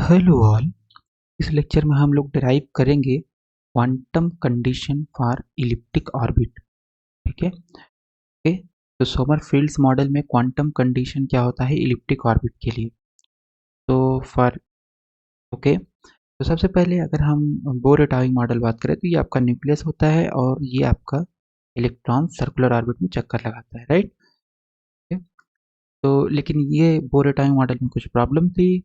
Hello all. इस lecture में हम लोग डिराइव करेंगे quantum condition for elliptic orbit. ठीक है ओके। तो सोमरफेल्ड्स मॉडल में क्वांटम कंडीशन क्या होता है इलिप्टिक ऑर्बिट के लिए। तो फॉर ओके तो सबसे पहले अगर हम बोर एटॉमिक मॉडल बात करें तो ये आपका न्यूक्लियस होता है और ये आपका इलेक्ट्रॉन सर्कुलर ऑर्बिट में चक्कर लगाता है, राइट। तो लेकिन ये बोर एटॉमिक मॉडल में कुछ प्रॉब्लम थी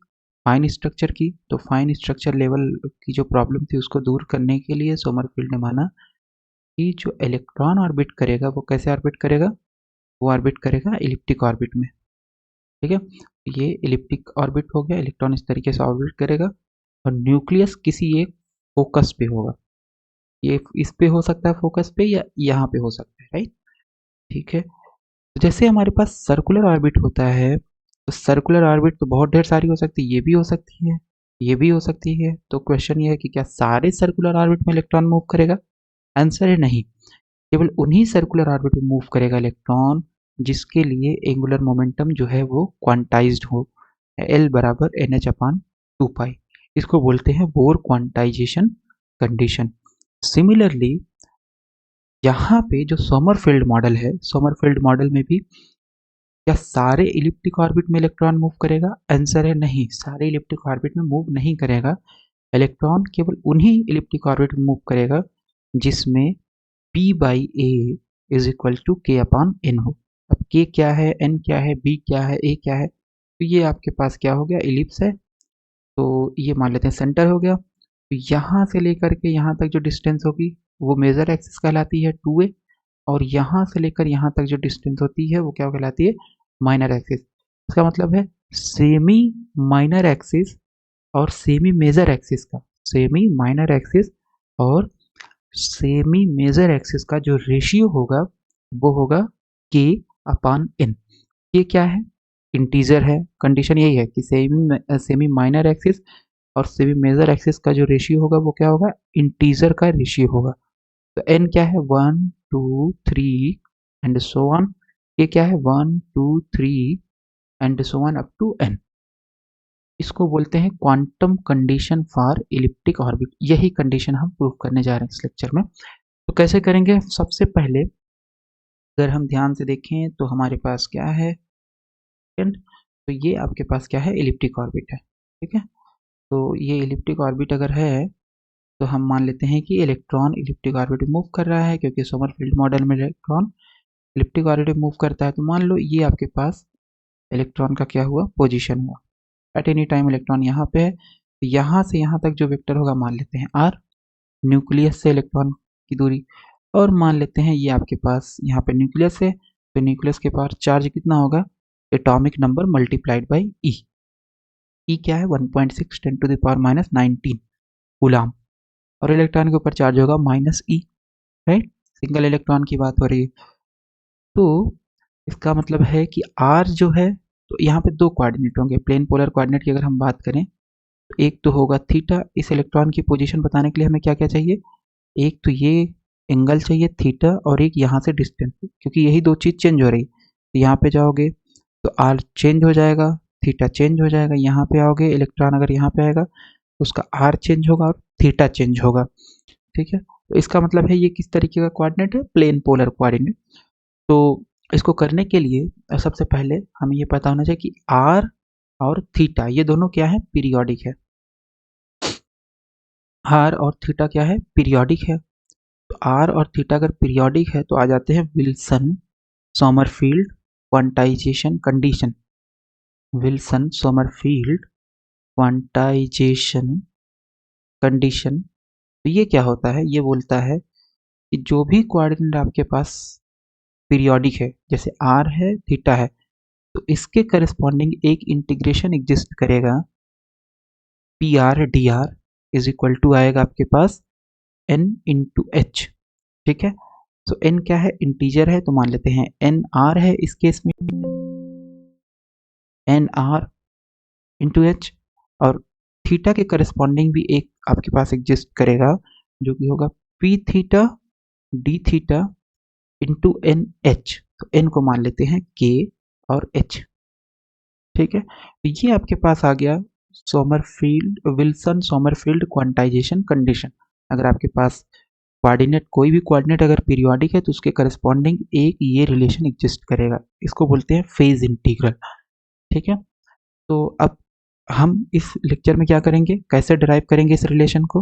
फाइन स्ट्रक्चर की। तो फाइन स्ट्रक्चर लेवल की जो प्रॉब्लम थी उसको दूर करने के लिए सोमरफेल्ड ने माना कि जो इलेक्ट्रॉन ऑर्बिट करेगा वो कैसे ऑर्बिट करेगा, वो ऑर्बिट करेगा इलिप्टिक ऑर्बिट में। ठीक है, ये इलिप्टिक ऑर्बिट हो गया, इलेक्ट्रॉन इस तरीके से ऑर्बिट करेगा और न्यूक्लियस किसी एक फोकस पे होगा। ये इस पे हो सकता है फोकस पे या यहाँ पे हो सकता है, राइट। ठीक है, तो जैसे हमारे पास सर्कुलर ऑर्बिट होता है तो सर्कुलर ऑर्बिट तो बहुत ढेर सारी हो सकती है, ये भी हो सकती है, ये भी हो सकती है। तो क्वेश्चन ये है कि क्या सारे सर्कुलर ऑर्बिट में इलेक्ट्रॉन मूव करेगा? आंसर है नहीं। केवल उन्हीं सर्कुलर ऑर्बिट में मूव करेगा इलेक्ट्रॉन जिसके लिए एंगुलर मोमेंटम जो है वो क्वांटाइज्ड हो, L बराबर NH/2 पाई। इसको बोलते हैं बोर क्वांटाइजेशन कंडीशन। सिमिलरली यहाँ पे जो सोमरफेल्ड मॉडल है, सोमरफेल्ड मॉडल में भी क्या सारे इलिप्टिक ऑर्बिट में इलेक्ट्रॉन मूव करेगा? आंसर है नहीं, सारे इलिप्टिक ऑर्बिट में मूव नहीं करेगा। इलेक्ट्रॉन केवल उन्हीं इलिप्टिक ऑर्बिट में मूव करेगा जिसमें P/A is equal to K/N हो। अब K क्या है, N क्या है, B क्या है, A क्या है? तो ये आपके पास क्या हो गया, इलिप्स है। तो ये मान लेते हैं सेंटर हो गया। तो यहाँ से लेकर के यहाँ तक जो डिस्टेंस होगी वो मेजर एक्सिस कहलाती है 2a, और यहाँ से लेकर यहाँ तक जो डिस्टेंस होती है वो क्या कहलाती है, माइनर एक्सिस। इसका मतलब है सेमी माइनर एक्सिस और सेमी मेजर एक्सिस का, सेमी माइनर एक्सिस और सेमी मेजर एक्सिस का जो रेशियो होगा वो होगा K/N। ये क्या है, इंटीजर है। कंडीशन यही है कि सेमी माइनर एक्सिस और सेमी मेजर एक्सिस का जो रेशियो होगा वो क्या होगा, इंटीजर का रेशियो होगा। तो n क्या है, 1 2 3 एंड सो ऑन। ये क्या है, 1 2 3 and so on up to n। इसको बोलते हैं quantum condition for elliptic orbit. यही कंडीशन हम प्रूव करने जा रहे हैं इस लेक्चर में। तो कैसे करेंगे, सबसे पहले अगर हम ध्यान से देखें तो हमारे पास क्या है, तो ये आपके पास क्या है, इलिप्टिक ऑर्बिट है। ठीक है, तो ये इलिप्टिक ऑर्बिट अगर है तो हम मान लेते हैं कि इलेक्ट्रॉन इलिप्टिक ऑर्बिट में मूव कर रहा है, क्योंकि सोमरफेल्ड मॉडल में इलेक्ट्रॉन इलिप्टिक ऑर्बिट में मूव करता है। तो मान लो ये आपके पास इलेक्ट्रॉन का क्या हुआ, पोजीशन हुआ। एट एनी टाइम इलेक्ट्रॉन यहाँ पे है, तो यहाँ से यहाँ तक जो वेक्टर होगा मान लेते हैं r, न्यूक्लियस से इलेक्ट्रॉन की दूरी। और मान लेते हैं ये आपके पास यहाँ पे न्यूक्लियस है, तो न्यूक्लियस के पास चार्ज कितना होगा, atomic number multiplied by E. ई क्या है, 1.6 10⁻⁻19 कूलाम। और इलेक्ट्रॉन के ऊपर चार्ज होगा -e, राइट। सिंगल इलेक्ट्रॉन की बात हो रही है। तो इसका मतलब है कि r जो है, तो यहाँ पे दो कोऑर्डिनेट होंगे, प्लेन पोलर कोऑर्डिनेट की अगर हम बात करें तो एक तो होगा थीटा। इस इलेक्ट्रॉन की पोजीशन बताने के लिए हमें क्या क्या चाहिए, एक तो ये एंगल चाहिए थीटा और एक यहाँ से डिस्टेंस, क्योंकि यही दो चीज़ चेंज हो रही। तो यहाँ पे जाओगे तो r चेंज हो जाएगा, थीटा चेंज हो जाएगा। यहाँ पे आओगे, इलेक्ट्रॉन अगर यहाँ पे आएगा तो उसका r चेंज होगा और थीटा चेंज होगा। ठीक है, तो इसका मतलब है ये किस तरीके का कोऑर्डिनेट है, प्लेन पोलर कोऑर्डिनेट। तो इसको करने के लिए सबसे पहले हमें ये पता होना चाहिए कि r और थीटा ये दोनों क्या है, पीरियोडिक है। r और थीटा क्या है, पीरियोडिक है। तो r और थीटा अगर पीरियोडिक है तो आ जाते हैं Wilson Sommerfeld quantization condition. Wilson Sommerfeld quantization condition. तो ये क्या होता है, ये बोलता है कि जो भी कोऑर्डिनेट आपके पास पीरियोडिक है, जैसे r है थीटा है, तो इसके करस्पॉन्डिंग एक इंटीग्रेशन एग्जिस्ट करेगा, PR/dr इज इक्वल टू आएगा आपके पास n इंटू एच। ठीक है, तो n क्या है, इंटीजर है, तो मान लेते हैं nr है इस केस में, nr इंटू एच। और थीटा के करस्पॉन्डिंग भी एक आपके पास एग्जिस्ट करेगा जो कि होगा p theta d theta into n h. तो n को मान लेते हैं k और h। ठीक है, तो ये आपके पास आ गया Sommerfeld Wilson Sommerfeld quantization condition. अगर आपके पास कोऑर्डिनेट कोई भी कोऑर्डिनेट अगर पीरियोडिक है तो उसके करस्पॉन्डिंग एक ये रिलेशन एग्जिस्ट करेगा, इसको बोलते हैं फेज इंटीग्रल। ठीक है, तो अब हम इस लेक्चर में क्या करेंगे, कैसे डिराइव करेंगे इस रिलेशन को,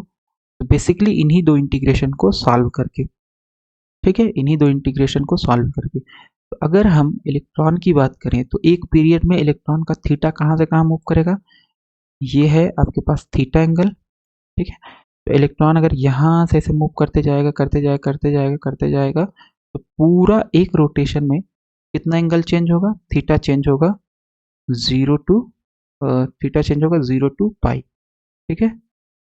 तो बेसिकली इन्हीं दो इंटीग्रेशन को सॉल्व करके। ठीक है, इन्हीं दो इंटीग्रेशन को सॉल्व करके। तो अगर हम इलेक्ट्रॉन की बात करें तो एक पीरियड में इलेक्ट्रॉन का थीटा कहाँ से कहाँ मूव करेगा, ये है आपके पास थीटा एंगल। ठीक है, तो इलेक्ट्रॉन अगर यहाँ से ऐसे मूव करते जाएगा करते जाएगा करते जाएगा करते जाएगा तो पूरा एक रोटेशन में कितना एंगल चेंज होगा, थीटा चेंज होगा 0 टू थीटा चेंज होगा 0 टू पाई। ठीक है,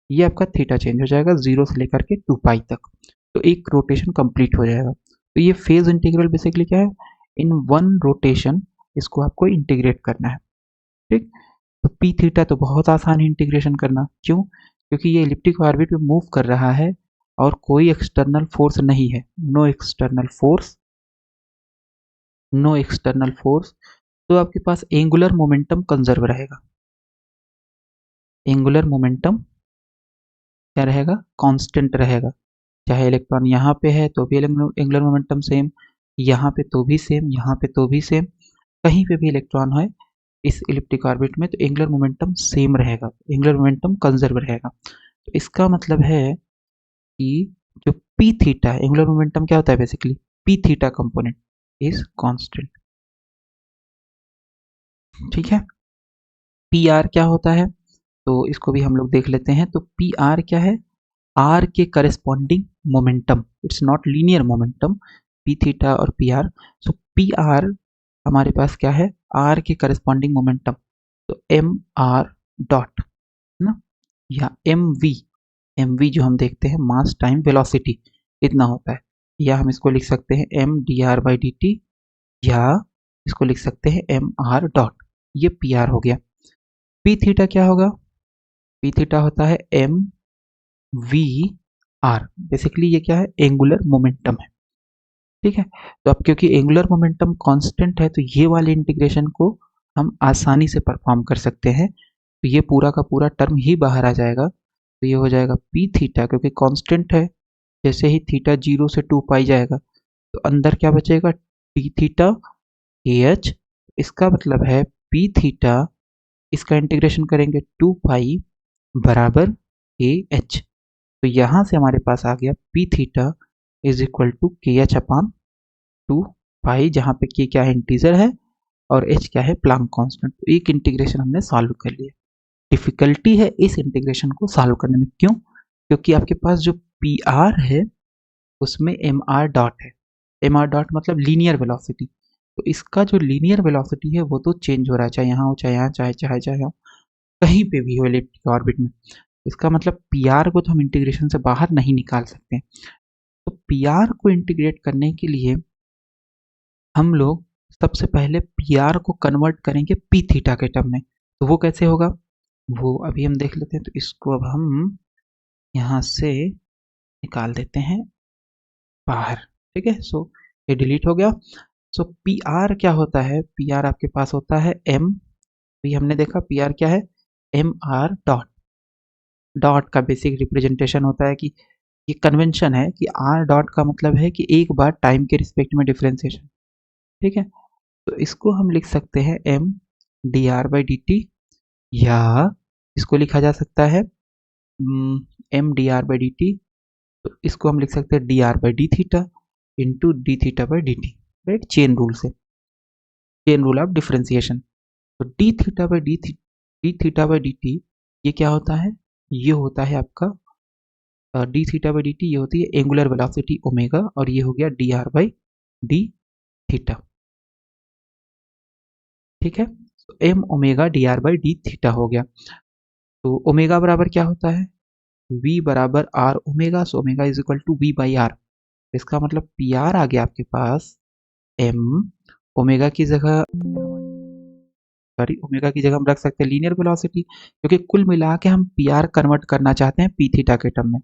ये आपका थीटा चेंज हो जाएगा 0 से लेकर के 2 पाई तक, तो एक रोटेशन कंप्लीट हो जाएगा। तो ये फेज इंटीग्रल बेसिकली क्या है, इन वन रोटेशन इसको आपको इंटीग्रेट करना है। ठीक, तो पी थीटा तो बहुत आसान है इंटीग्रेशन करना, क्यों, क्योंकि ये इलिप्टिक ऑर्बिट में मूव कर रहा है और कोई एक्सटर्नल फोर्स नहीं है, no external force, no external force. तो आपके पास एंगुलर मोमेंटम कंजर्व रहेगा, एंगुलर मोमेंटम क्या रहेगा, कांस्टेंट रहेगा। चाहे इलेक्ट्रॉन यहाँ पे है तो भी एंगुलर मोमेंटम सेम, यहाँ पे तो भी सेम, यहाँ पे तो भी सेम, कहीं पे भी इलेक्ट्रॉन है इस इलिप्टिक ऑर्बिट में तो एंगुलर मोमेंटम सेम रहेगा, एंगुलर मोमेंटम कंजर्व रहेगा। तो इसका मतलब है कि जो पी थीटा एंगुलर मोमेंटम क्या होता है basically, P theta component is constant. ठीक है, पी आर क्या होता है, तो इसको भी हम लोग देख लेते हैं। तो पी आर क्या है, आर के corresponding momentum, it's not linear momentum, P theta और पी आर। सो पी आर हमारे पास क्या है, आर के करस्पॉन्डिंग मोमेंटम, तो एम आर डॉट है ना, या एम वी जो हम देखते हैं मास टाइम वेलोसिटी इतना होता है, या हम इसको लिख सकते हैं m d are by d t, या इसको लिख सकते हैं एम आर डॉट, ये पी आर हो गया। पी थीटा क्या होगा, पी थीटा होता है एम वी आर, बेसिकली ये क्या है, एंगुलर मोमेंटम है। ठीक है, तो अब क्योंकि एंगुलर मोमेंटम कांस्टेंट है तो ये वाले इंटीग्रेशन को हम आसानी से परफॉर्म कर सकते हैं, तो ये पूरा का पूरा टर्म ही बाहर आ जाएगा। तो ये हो जाएगा पी थीटा, क्योंकि कांस्टेंट है, जैसे ही थीटा 0 से 2 पाई जाएगा तो अंदर क्या बचेगा, टी थीटा ए एच। इसका मतलब है पी थीटा, इसका इंटीग्रेशन करेंगे 2 पाई बराबर ए एच, तो यहाँ से हमारे पास आ गया P theta is equal to के एच अपान 2 पाई, जहाँ पे के क्या है, इंटीजर है, और एच क्या है, प्लांक कांस्टेंट। तो एक इंटीग्रेशन हमने सॉल्व कर लिया। डिफिकल्टी है इस इंटीग्रेशन को सॉल्व करने में, क्यों, क्योंकि आपके पास जो पी आर है उसमें एम आर डॉट है, एम आर डॉट मतलब लीनियर वेलोसिटी, तो इसका जो लीनियर वेलोसिटी है वो तो चेंज हो रहा है, चाहे यहाँ हो चाहे यहाँ, चाहे यहाँ कहीं पे भी हो इलिप्टिक ऑर्बिट में। इसका मतलब पी आर को तो हम इंटीग्रेशन से बाहर नहीं निकाल सकते। तो पी आर को इंटीग्रेट करने के लिए हम लोग सबसे पहले पी आर को कन्वर्ट करेंगे पी थीटा के टर्म में, तो वो कैसे होगा, वो अभी हम देख लेते हैं। तो इसको अब हम यहाँ से निकाल देते हैं बाहर। ठीक है, सो ये डिलीट हो गया। सो पी आर क्या होता है, पी आर आपके पास होता है एम, भी हमने देखा पी आर क्या है, एम आर डॉट, डॉट का बेसिक रिप्रेजेंटेशन होता है कि ये कन्वेंशन है कि आर डॉट का मतलब है कि एक बार टाइम के रिस्पेक्ट में डिफ्रेंसिएशन। ठीक है, तो इसको हम लिख सकते हैं m d are by d t, या इसको लिखा जा सकता है m d are by d t, तो इसको हम लिख सकते हैं d are by D theta into D theta by d t, right, chain rule से, चेन रूल ऑफ डिफ्रेंसिएशन। तो d theta by d t ये क्या होता है, ये होता है आपका D theta by d t, ये होती है एंगुलर वेलोसिटी ओमेगा, और ये हो गया D R by D theta. ठीक है, तो m omega d are by D theta हो गया। तो ओमेगा बराबर क्या होता है, v बराबर r omega, so omega is equal to v by r. इसका मतलब पी आर आ गया आपके पास एम ओमेगा की जगह, सॉरी ओमेगा की जगह हम रख सकते हैं लीनियर वेलोसिटी, क्योंकि कुल मिला के हम पी आर कन्वर्ट करना चाहते हैं पी थीटा के टर्म में।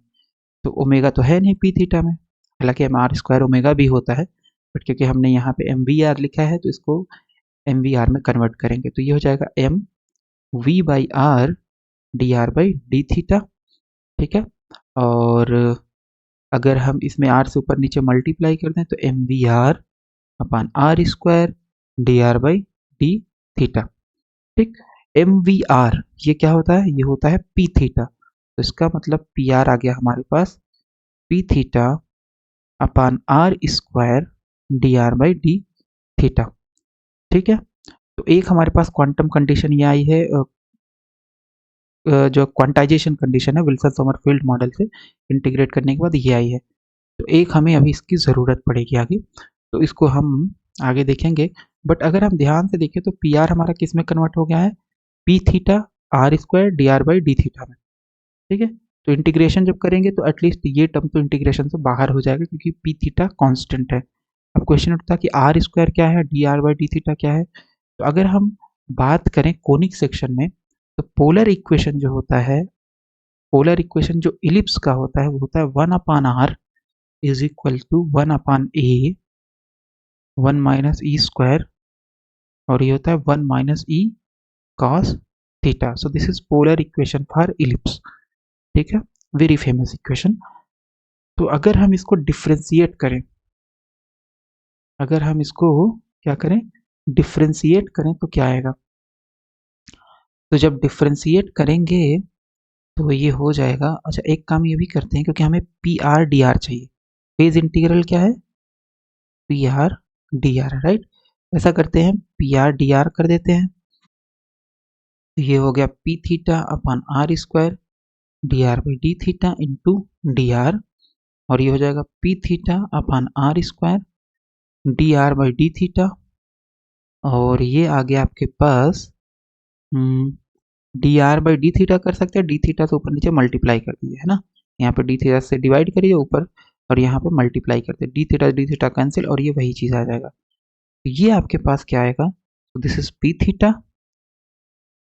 तो ओमेगा तो है नहीं पी थीटा में, हालांकि एम आर स्क्वायर ओमेगा भी होता है, बट क्योंकि हमने यहाँ पे एम वी आर लिखा है तो इसको एम वी आर में कन्वर्ट करेंगे, तो ये हो जाएगा m v by R D R by D theta, ठीक है। और अगर हम इसमें आर से ऊपर नीचे मल्टीप्लाई कर दें तो m v r upon are square D R by D theta, ठीक। एम वी आर ये क्या होता है, ये होता है पी थीटा, तो इसका मतलब पी आर आ गया हमारे पास P theta upon are square D R by D theta, ठीक है। तो एक हमारे पास क्वांटम कंडीशन ये आई है, जो क्वांटाइजेशन कंडीशन है विल्सन समरफील्ड मॉडल से इंटीग्रेट करने के बाद ये आई है। तो एक हमें अभी इसकी ज़रूरत पड़ेगी आगे, तो इसको हम आगे देखेंगे। बट अगर हम ध्यान से देखें तो पी आर हमारा किस में कन्वर्ट हो गया है, p theta r square D R by D theta में, ठीक है। तो इंटीग्रेशन जब करेंगे तो एटलीस्ट ये टर्म तो इंटीग्रेशन से बाहर हो जाएगा क्योंकि पी थीटा कॉन्स्टेंट है। अब क्वेश्चन उठता है कि आर स्क्वायर क्या है, D R by D theta क्या है। तो अगर हम बात करें कोनिक सेक्शन में तो पोलर इक्वेशन जो होता है, पोलर इक्वेशन जो इलिप्स का होता है वो होता है 1 upon R is equal to 1 upon A 1 minus E square, और ये होता है 1 minus E cos theta. So this is polar equation for ellipse, ठीक है, वेरी फेमस इक्वेशन। तो अगर हम इसको डिफ्रेंशिएट करें, अगर हम इसको क्या करें, डिफ्रेंशिएट करें तो क्या आएगा, तो जब डिफ्रेंशिएट करेंगे तो ये हो जाएगा। अच्छा एक काम ये भी करते हैं क्योंकि हमें पी आर डी आर चाहिए, फेज इंटीग्रल क्या है, p R D R, right. ऐसा करते हैं पी आर डी आर कर देते हैं, तो ये हो गया P theta upon are square D R by D theta into D R, और ये हो जाएगा P theta upon are square D R by D theta, और ये आ गया आपके पास D are by D theta कर सकते हैं, डी थीटा से ऊपर नीचे मल्टीप्लाई कर दिए है ना, यहाँ पे डी थीटा से डिवाइड करिए ऊपर और यहाँ पे मल्टीप्लाई करते डी थीटा कैंसिल और ये वही चीज़ आ जाएगा। तो ये आपके पास क्या आएगा, तो दिस इज पी थीटा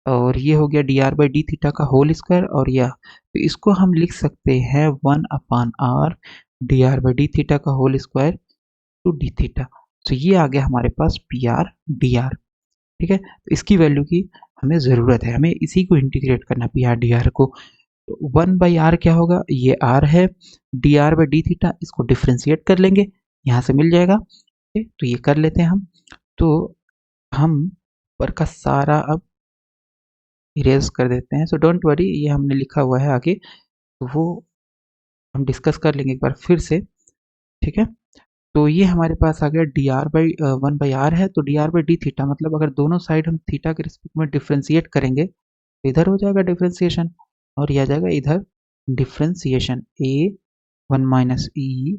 और ये हो गया D R by D theta का होल स्क्वायर, और यह तो इसको हम लिख सकते हैं 1 upon R D R by D theta का whole square to D theta. तो ये आ गया हमारे पास पी आर डी आर, ठीक है। तो इसकी वैल्यू की हमें ज़रूरत है, हमें इसी को इंटीग्रेट करना पी आर डी आर को। तो 1 बाई आर क्या होगा, ये आर है, D R by D theta इसको डिफ्रेंशिएट कर लेंगे, यहाँ से मिल जाएगा, ठीक। तो ये कर लेते हैं हम, तो हम पर का सारा अब इरेज कर देते हैं। सो डोंट वरी, ये हमने लिखा हुआ है आगे, तो वो हम डिस्कस कर लेंगे एक बार फिर से, ठीक है। तो ये हमारे पास आ गया D R by 1 by r है, तो d are by D theta मतलब अगर दोनों साइड हम थीटा के रिस्पेक्ट में डिफ्रेंशिएट करेंगे तो इधर हो जाएगा डिफ्रेंशिएशन और यह आ जाएगा इधर differentiation A 1 minus E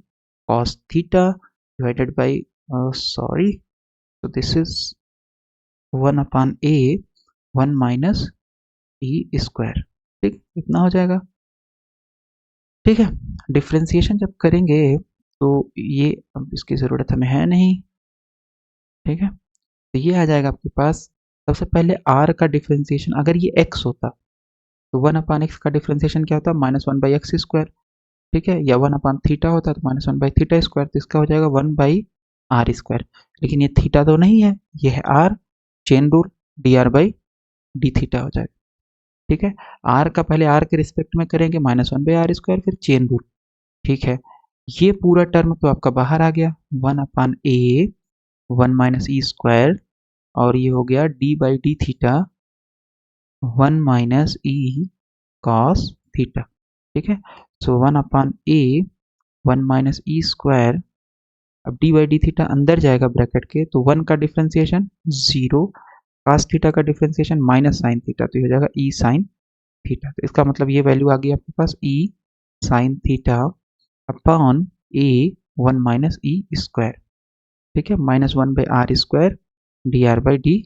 cos theta divided by sorry, तो this is 1 upon A 1 minus E square, ठीक, इतना हो जाएगा, ठीक है। डिफ्रेंशिएशन जब करेंगे तो ये अब इसकी ज़रूरत हमें है नहीं, ठीक है। तो ये आ जाएगा आपके पास, सबसे पहले r का डिफ्रेंशिएशन अगर ये x होता तो 1 अपान एक्स का डिफ्रेंशिएशन क्या होता, माइनस 1 बाई एक्स स्क्वायर, ठीक है, या 1 अपान थीटा होता तो माइनस 1 बाई थीटा स्क्वायर, तो इसका हो जाएगा 1 बाई आर स्क्वायर। लेकिन ये थीटा तो नहीं है, ये है r, chain rule D R by D theta हो जाएगा, ठीक है। r का पहले r के रिस्पेक्ट में करेंगे माइनस 1 बाई आर स्क्वायर, फिर चेन रूल, ठीक है। ये पूरा टर्म तो आपका बाहर आ गया 1 अपान ए 1 माइनस ई स्क्वायर, और ये हो गया D by D theta 1 minus E cos theta, ठीक है। सो 1 अपान ए 1 माइनस ई स्क्वायर, अब डी बाई डी थीटा अंदर जाएगा ब्रैकेट के, तो 1 का डिफ्रेंशिएशन 0, कॉस थीटा का डिफ्रेंशिएशन माइनस साइन थीटा, तो ये हो जाएगा ई साइन थीटा। तो इसका मतलब ये वैल्यू आ गई आपके पास e sine theta upon a 1 minus E square, ठीक है, minus 1 by r square D R by D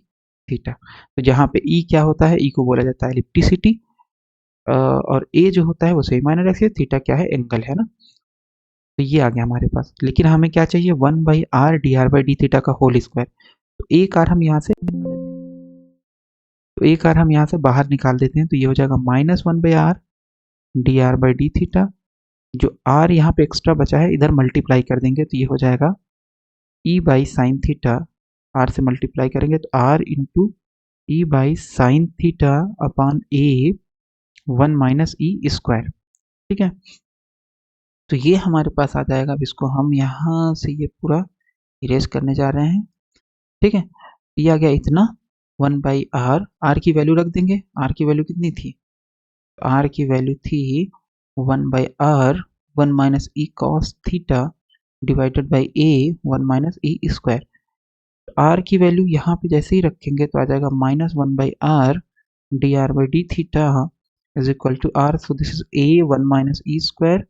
theta. तो जहाँ पे ई क्या होता है, ई को बोला जाता है इलिप्टिसिटी, और ए जो होता है वो सेमी माइनर एक्सिस, थीटा क्या है, एंगल है ना। तो ये आ गया हमारे पास, लेकिन हमें क्या चाहिए 1 by R D R by D theta का होल स्क्वायर, तो एक आर हम यहाँ से बाहर निकाल देते हैं, तो ये हो जाएगा minus 1 by R D R by D theta, जो आर यहाँ पे एक्स्ट्रा बचा है इधर मल्टीप्लाई कर देंगे तो ये हो जाएगा e by sine theta, r से मल्टीप्लाई करेंगे तो r into e by sine theta upon A 1 minus E square. ठीक है, तो ये हमारे पास आ जाएगा। अब इसको हम यहाँ से ये पूरा इरेज करने जा रहे हैं। ठीक है, दिया गया इतना 1 बाई आर, आर की वैल्यू रख देंगे। आर की वैल्यू कितनी थी? आर की वैल्यू थी 1 by r 1 minus E cos theta divided by a 1 minus E square. R की वैल्यू यहाँ पे जैसे ही रखेंगे तो आ जाएगा -1 by R D R by D theta is equal to r. So this is a 1 minus E square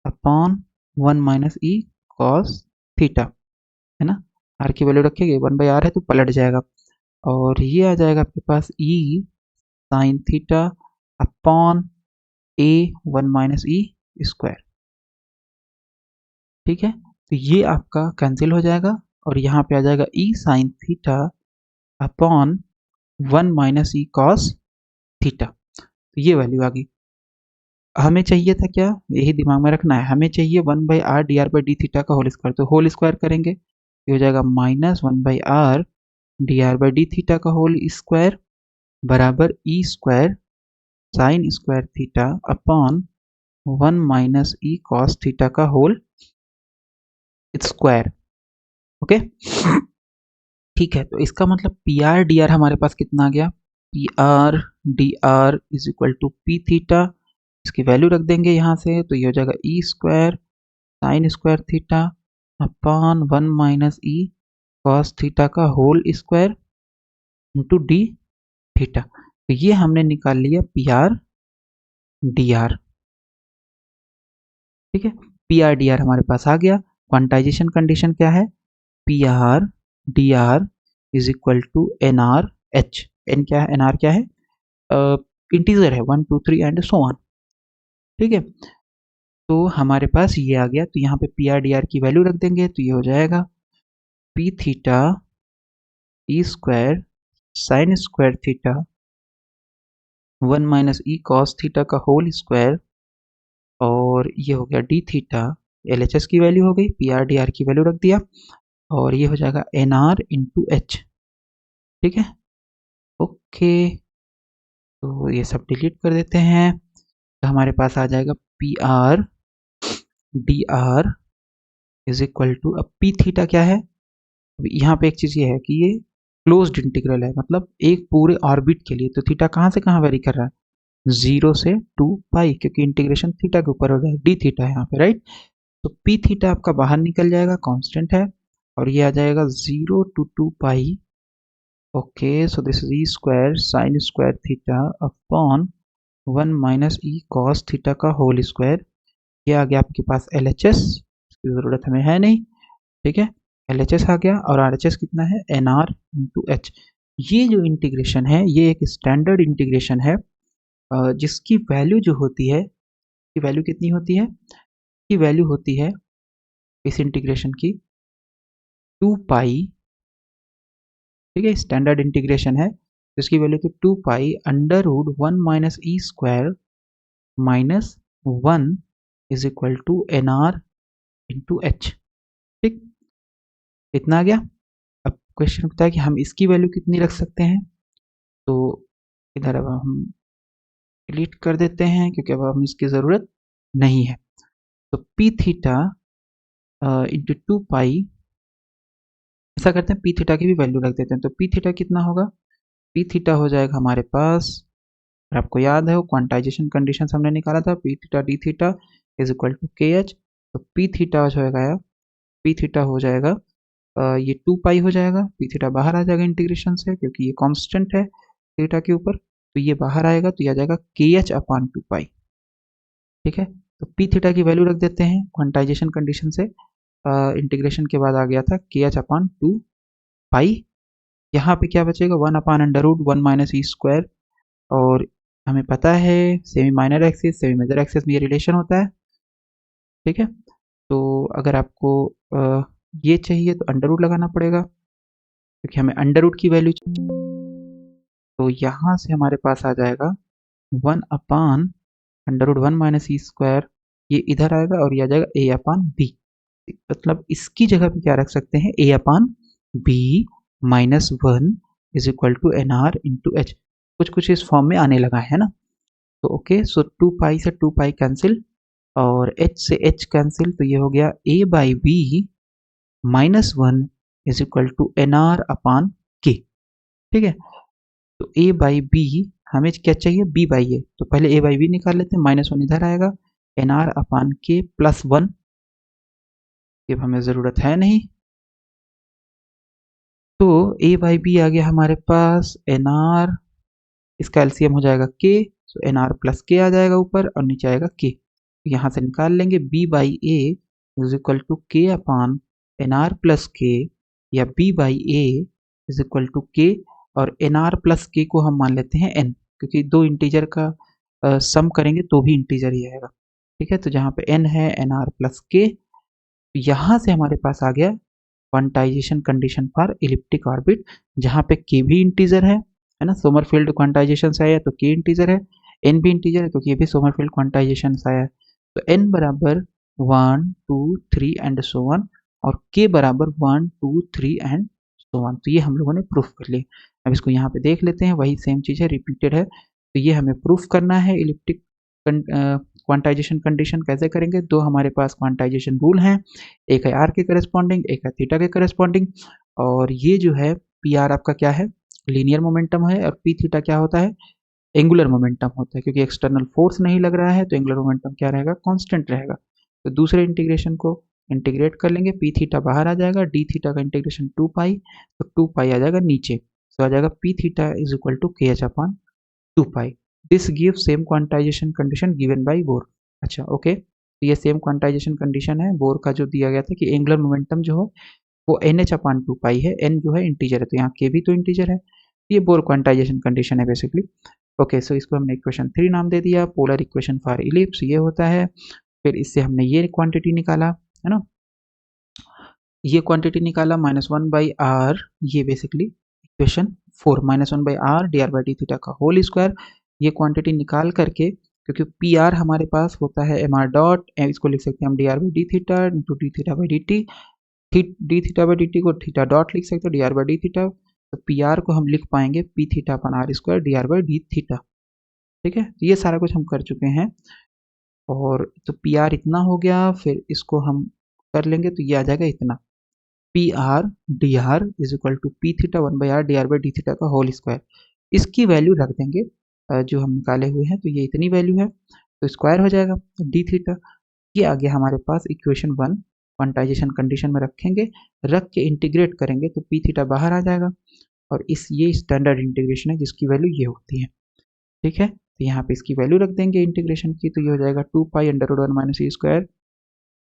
upon 1 minus E cos theta, है ना। आर की वैल्यू रखेंगे, 1 बाई आर है तो पलट जाएगा, और ये आ जाएगा आपके पास e sine theta upon a 1 minus E square. ठीक है, तो ये आपका कैंसिल हो जाएगा और यहाँ पे आ जाएगा E sine theta upon 1 minus ई कॉस थीटा। तो ये वैल्यू आ गई। हमें चाहिए था क्या, यही दिमाग में रखना है, हमें चाहिए 1 by R D R by D theta का होल स्क्वायर। तो होल स्क्वायर करेंगे, ये हो जाएगा -1 by R D R by D theta का होल स्क्वायर बराबर E square sine square theta upon 1 minus ई कॉस थीटा का होल स्क्वायर। ओके, ठीक है, तो इसका मतलब पी आर डी आर हमारे पास कितना आ गया? P R D R is equal to P theta, इसकी वैल्यू रख देंगे यहाँ से, तो ये हो जाएगा E square sine square theta upon 1 minus ई कॉस थीटा का whole square into D theta. तो ये हमने निकाल लिया पी आर डी आर। ठीक है, पी आर डी आर हमारे पास आ गया। क्वांटाइजेशन कंडीशन क्या है? P R D R is equal to N r h. N क्या है? एन आर क्या है? इंटीजर है, 1 2 3 एंड सो ऑन। ठीक है, तो हमारे पास ये आ गया। तो यहाँ पे पी आर डी आर की वैल्यू रख देंगे, तो ये हो जाएगा P theta E square sine square theta 1 minus ई कॉस थीटा का होल स्क्वायर, और ये हो गया D theta. L H S की वैल्यू हो गई, पी आर डी आर की वैल्यू रख दिया, और ये हो जाएगा एन आर इंटू एच। ठीक है, ओके, तो ये सब डिलीट कर देते हैं। तो हमारे पास आ जाएगा p R D R is equal to, अब पी थीटा क्या है? यहाँ पे एक चीज़ ये है कि ये क्लोज्ड इंटीग्रल है, मतलब एक पूरे ऑर्बिट के लिए। तो थीटा कहाँ से कहाँ वेरी कर रहा है? 0 से 2 पाई, क्योंकि इंटीग्रेशन थीटा के ऊपर हो रहा है, डी थीटा है यहाँ पे, राइट। तो पी थीटा आपका बाहर निकल जाएगा, कांस्टेंट है, और ये आ जाएगा 0 to 2 pi. Okay, so this is E square sine square theta upon 1 minus E cos theta का होल स्क्वायर। ये आ गया आपके पास एल एच एस, इसकी ज़रूरत हमें है नहीं। ठीक है, एल एच एस आ गया, और आर एच एस कितना है? N are into h. ये जो इंटीग्रेशन है ये एक स्टैंडर्ड इंटीग्रेशन है, जिसकी वैल्यू जो होती है, की वैल्यू कितनी होती है? की वैल्यू होती है इस इंटीग्रेशन की 2 पाई। ठीक है, स्टैंडर्ड इंटीग्रेशन है, इसकी वैल्यू थी 2 pi under root 1 minus E square minus 1 is equal to N R into h. ठीक, इतना आ गया। अब क्वेश्चन होता है कि हम इसकी वैल्यू कितनी रख सकते हैं, तो इधर अब हम डिलीट कर देते हैं क्योंकि अब हम इसकी ज़रूरत नहीं है। तो पी थीटा इंटू 2 पाई, ऐसा करते हैं पी थीटा की भी वैल्यू रख देते हैं। तो पी थीटा कितना होगा? पी थीटा हो जाएगा हमारे पास, और आपको याद है वो क्वांटाइजेशन कंडीशन हमने निकाला था, p theta d theta is equal to के एच। तो पी थीटा हो जाएगा, पी थीटा हो जाएगा ये 2 पाई हो जाएगा, पी थीटा बाहर आ जाएगा इंटीग्रेशन से क्योंकि ये कांस्टेंट है थीटा के ऊपर, तो ये बाहर आएगा, तो ये आ जाएगा के एच अपॉन 2 पाई। ठीक है, तो पी थीटा की वैल्यू रख देते हैं क्वांटाइजेशन कंडीशन से, इंटीग्रेशन के बाद आ गया था के एच अपॉन 2 पाई। यहाँ पे क्या बचेगा? 1 अपॉन अंडर रूट 1 माइनस ई स्क्वायर, और हमें पता है semi minor axis semi major axis में ये रिलेशन होता है। ठीक है, तो अगर आपको ये चाहिए तो अंडर रूट लगाना पड़ेगा क्योंकि हमें अंडर रूट की वैल्यू चाहिए। तो यहाँ से हमारे पास आ जाएगा 1 upon under root 1 minus E square, ये इधर आएगा और ये आ जाएगा ए अपान बी। मतलब इसकी जगह पे क्या रख सकते हैं? A upon B minus 1 is equal to N R into H. कुछ कुछ इस फॉर्म में आने लगा है ना। तो ओके, सो 2 पाई से 2 पाई कैंसिल और h से h कैंसिल, तो ये हो गया a by B minus 1 is equal to N R upon K. ठीक है, तो a बाई बी हमें क्या चाहिए, b बाई ए, तो पहले a बाई बी निकाल लेते हैं, माइनस 1 इधर आएगा, एन आर अपान के प्लस 1, ये हमें ज़रूरत है नहीं, तो a बाई बी आ गया हमारे पास एन आर, इसका एलसीएम हो जाएगा के, तो एन आर प्लस के आ जाएगा ऊपर और नीचे आएगा के, तो यहाँ से निकाल लेंगे b by a is equal to k upon n r plus k, या b by a is equal to k, और एन आर प्लस के को हम मान लेते हैं n, क्योंकि दो इंटीजर का सम करेंगे तो भी इंटीजर ही आएगा। ठीक है, तो जहाँ पे n है एन आर प्लस के, यहाँ से हमारे पास आ गया quantization condition for elliptic orbit, जहाँ पे के भी इंटीजर है ना, सोमरफील्ड क्वांटाइजेशन से आया तो के इंटीजर है, एन भी इंटीजर है क्योंकि ये भी सोमरफील्ड क्वांटाइजेशन से आया है, तो एन बराबर 1 2 3 एंड सो वन, और के बराबर 1 2 3 एंड सो वन। तो ये हम लोगों ने प्रूफ कर लिया। अब इसको यहाँ पे देख लेते हैं, वही सेम चीज़ है, रिपीटेड है, तो ये हमें प्रूफ करना है इलिप्टिक क्वांटाइजेशन कंडीशन। कैसे करेंगे, दो हमारे पास क्वांटाइजेशन रूल हैं, एक है आर के करस्पॉन्डिंग, एक है थीटा के करस्पॉन्डिंग, और ये जो है पी आर आपका क्या है, लीनियर मोमेंटम है, और पी थीटा क्या होता है, एंगुलर मोमेंटम होता है, क्योंकि एक्सटर्नल फोर्स नहीं लग रहा है तो एंगुलर मोमेंटम क्या रहेगा, कांस्टेंट रहेगा। तो दूसरे इंटीग्रेशन को इंटीग्रेट कर लेंगे, पी थीटा बाहर आ जाएगा, डी थीटा का इंटीग्रेशन 2 पाई, तो 2 पाई आ जाएगा नीचे, तो आ जाएगा P theta is equal to के H upon 2 pi. This give same quantization condition given by Bohr. अच्छा ओके, तो ये सेम क्वांटाइजेशन कंडीशन है बोर का, जो दिया गया था कि एंगुलर मोमेंटम जो है वो एन एच अपॉन 2 पाई है, एन जो है इंटीजर है तो यहाँ के भी तो इंटीजर है, ये बोर क्वांटाइजेशन कंडीशन है बेसिकली। ओके, सो इसको हमने इक्वेशन 3 नाम दे दिया, पोलर इक्वेशन फॉर इलिप्स ये होता है। फिर इससे हमने ये क्वांटिटी निकाला है ना, ये क्वांटिटी निकाला -1/r, ये basically equation 4 -1/r dr D theta का होल स्क्वायर, ये क्वांटिटी निकाल करके, क्योंकि पी आर हमारे पास होता है एम आर डॉट, इसको लिख सकते हैं हम d are by D theta into D theta by d t, d theta by d t को थीटा डॉट लिख सकते हैं d are by D theta, तो पी आर को हम लिख पाएंगे p theta upon r square D R by D theta. ठीक है, तो ये सारा कुछ हम कर चुके हैं, और तो पी आर इतना हो गया, फिर इसको हम कर लेंगे तो ये आ जाएगा इतना, p R D R is equal to P theta 1/r d are by D theta का होल स्क्वायर, इसकी वैल्यू रख देंगे जो हम निकाले हुए हैं, तो ये इतनी वैल्यू है, तो स्क्वायर हो जाएगा डी थीटा। ये आ गया हमारे पास इक्वेशन 1, क्वांटाइजेशन कंडीशन में रखेंगे, रख के इंटीग्रेट करेंगे तो पी थीटा बाहर आ जाएगा, और ये स्टैंडर्ड इंटीग्रेशन है जिसकी वैल्यू ये होती है। ठीक है, तो यहाँ पे इसकी वैल्यू रख देंगे इंटीग्रेशन की, तो ये हो जाएगा 2 पाई अंडर रूट 1 माइनस ई स्क्वायर,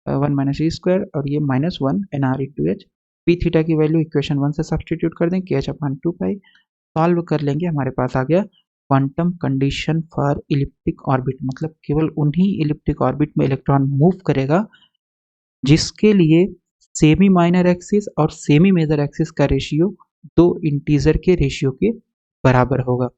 1 माइनस ई स्क्वायर, और ये -1 n are into h, p theta की वैल्यू इक्वेशन 1 से सब्सटीट्यूट कर देंगे, के एच अपॉन 2 पाई, सॉल्व कर लेंगे, हमारे पास आ गया quantum condition for elliptic orbit, मतलब केवल उन्हीं इलिप्टिक ऑर्बिट में इलेक्ट्रॉन मूव करेगा जिसके लिए सेमी माइनर एक्सिस और सेमी मेजर एक्सिस का रेशियो दो इंटीजर के रेशियो के बराबर होगा।